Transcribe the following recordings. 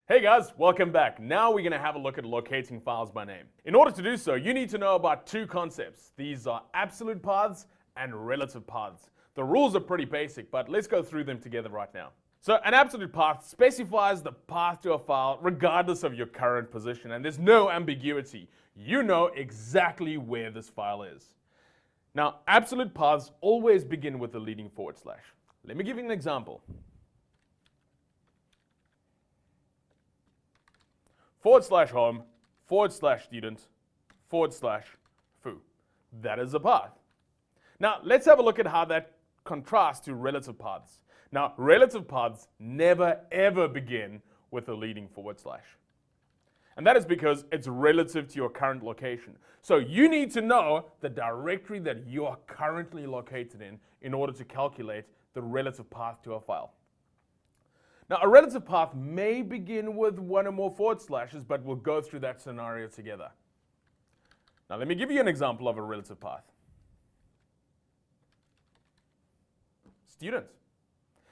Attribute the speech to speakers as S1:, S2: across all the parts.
S1: Hey guys, welcome back. Now we're going to have a look at locating files by name. In order to do so, you need to know about two concepts. These are absolute paths and relative paths. The rules are pretty basic, but let's go through them together right now. So an absolute path specifies the path to a file regardless of your current position, and there's no ambiguity. You know exactly where this file is. Now, absolute paths always begin with a leading forward slash. Let me give you an example. /home, /student, /foo. That is a path. Now, let's have a look at how that contrasts to relative paths. Now, relative paths never ever begin with a leading forward slash. And that is because it's relative to your current location. So you need to know the directory that you are currently located in order to calculate the relative path to a file. Now, a relative path may begin with one or more forward slashes, but we'll go through that scenario together. Now, let me give you an example of a relative path. Student.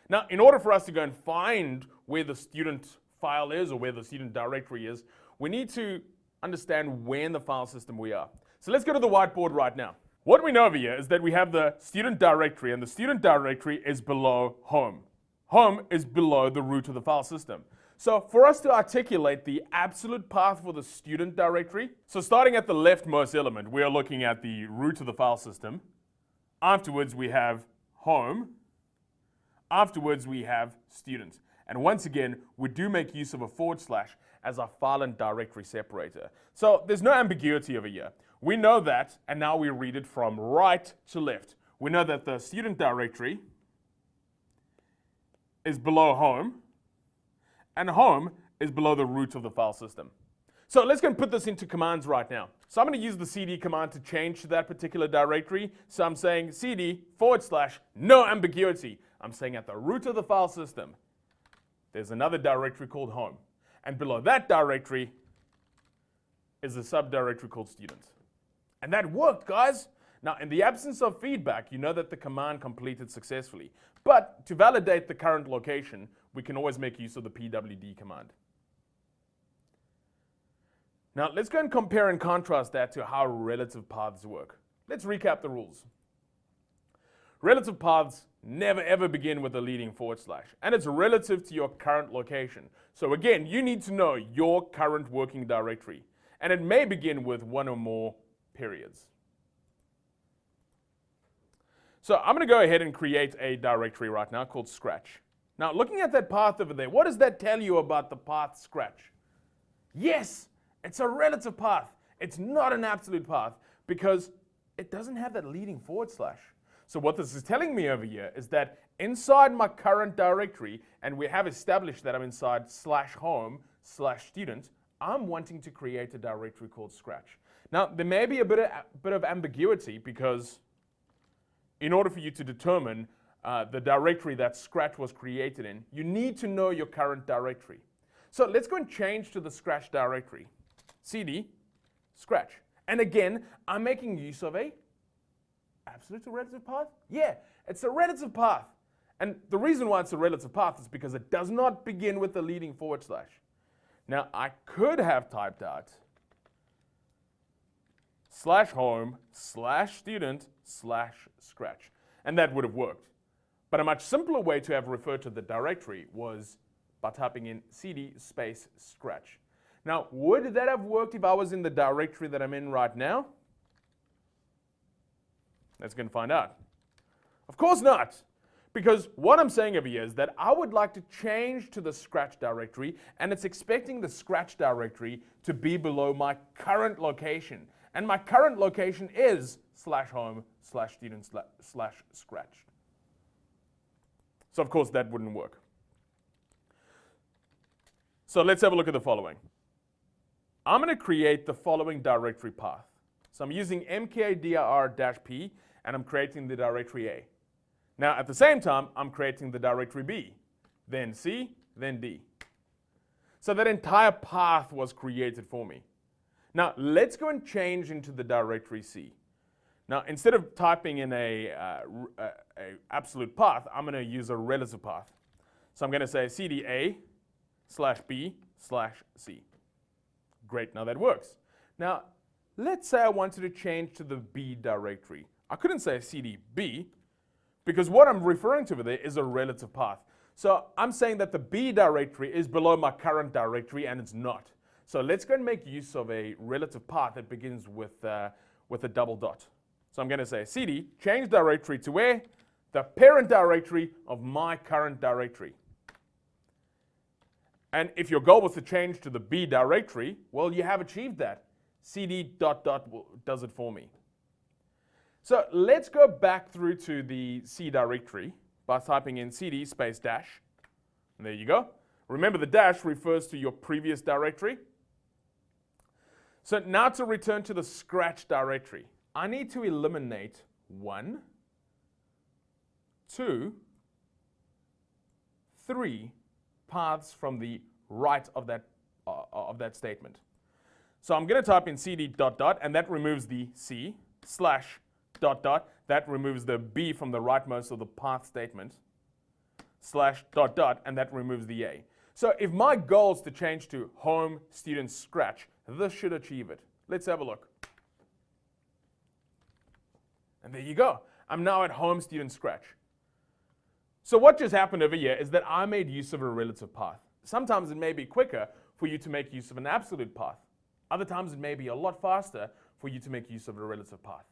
S1: Now, in order for us to go and find where the student file is or where the student directory is, we need to understand where in the file system we are. So let's go to the whiteboard right now. What we know over here is that we have the student directory, and the student directory is below home. Home is below the root of the file system. So for us to articulate the absolute path for the student directory, so starting at the leftmost element, we are looking at the root of the file system. Afterwards, we have home. Afterwards, we have student. And once again, we do make use of a forward slash as our file and directory separator. So there's no ambiguity over here. We know that, and now we read it from right to left. We know that the student directory is below home, and home is below the root of the file system. So let's go and put this into commands right now. So I'm going to use the cd command to change to that particular directory. So I'm saying cd /, no ambiguity. I'm saying at the root of the file system, there's another directory called home. And below that directory is a subdirectory called student. And that worked, guys. Now, in the absence of feedback, you know that the command completed successfully. But to validate the current location, we can always make use of the pwd command. Now, let's go and compare and contrast that to how relative paths work. Let's recap the rules. Relative paths never ever begin with a leading forward slash, and it's relative to your current location. So again, you need to know your current working directory, and it may begin with one or more periods. So I'm going to go ahead and create a directory right now called Scratch. Now, looking at that path over there, what does that tell you about the path Scratch? Yes, it's a relative path. It's not an absolute path because it doesn't have that leading forward slash. So what this is telling me over here is that inside my current directory, and we have established that I'm inside /home/student, I'm wanting to create a directory called Scratch. Now, there may be a bit of ambiguity because in order for you to determine the directory that Scratch was created in, you need to know your current directory. So let's go and change to the Scratch directory. cd Scratch. And again, I'm making use of a absolute or relative path? Yeah, it's a relative path. And the reason why it's a relative path is because it does not begin with the leading forward slash. Now, I could have typed out /home/student/scratch, and that would have worked. But a much simpler way to have referred to the directory was by typing in cd space scratch. Now, would that have worked if I was in the directory that I'm in right now? Let's go and find out. Of course not. Because what I'm saying over here is that I would like to change to the Scratch directory, and it's expecting the Scratch directory to be below my current location. And my current location is /home/student/scratch. So of course that wouldn't work. So let's have a look at the following. I'm going to create the following directory path. So I'm using mkdir-p, and I'm creating the directory A. Now, at the same time, I'm creating the directory B, then C, then D. So that entire path was created for me. Now, let's go and change into the directory C. Now, instead of typing in a absolute path, I'm going to use a relative path. So I'm going to say cd A/B/C C. Great, now that works. Now, let's say I wanted to change to the B directory. I couldn't say cd B because what I'm referring to over there is a relative path. So I'm saying that the B directory is below my current directory, and it's not. So let's go and make use of a relative path that begins with a double dot. So I'm going to say cd, change directory to where? The parent directory of my current directory. And if your goal was to change to the B directory, well, you have achieved that. cd ... does it for me. So let's go back through to the C directory by typing in cd space dash. And there you go. Remember, the dash refers to your previous directory. So now to return to the scratch directory, I need to eliminate 1, 2, 3 paths from the right of that statement. So I'm going to type in cd ... and that removes the C, slash ... that removes the B from the rightmost of the path statement, slash ... and that removes the A. So if my goal is to change to home student scratch, this should achieve it. Let's have a look. And there you go. I'm now at home student scratch. So what just happened over here is that I made use of a relative path. Sometimes it may be quicker for you to make use of an absolute path. Other times it may be a lot faster for you to make use of a relative path.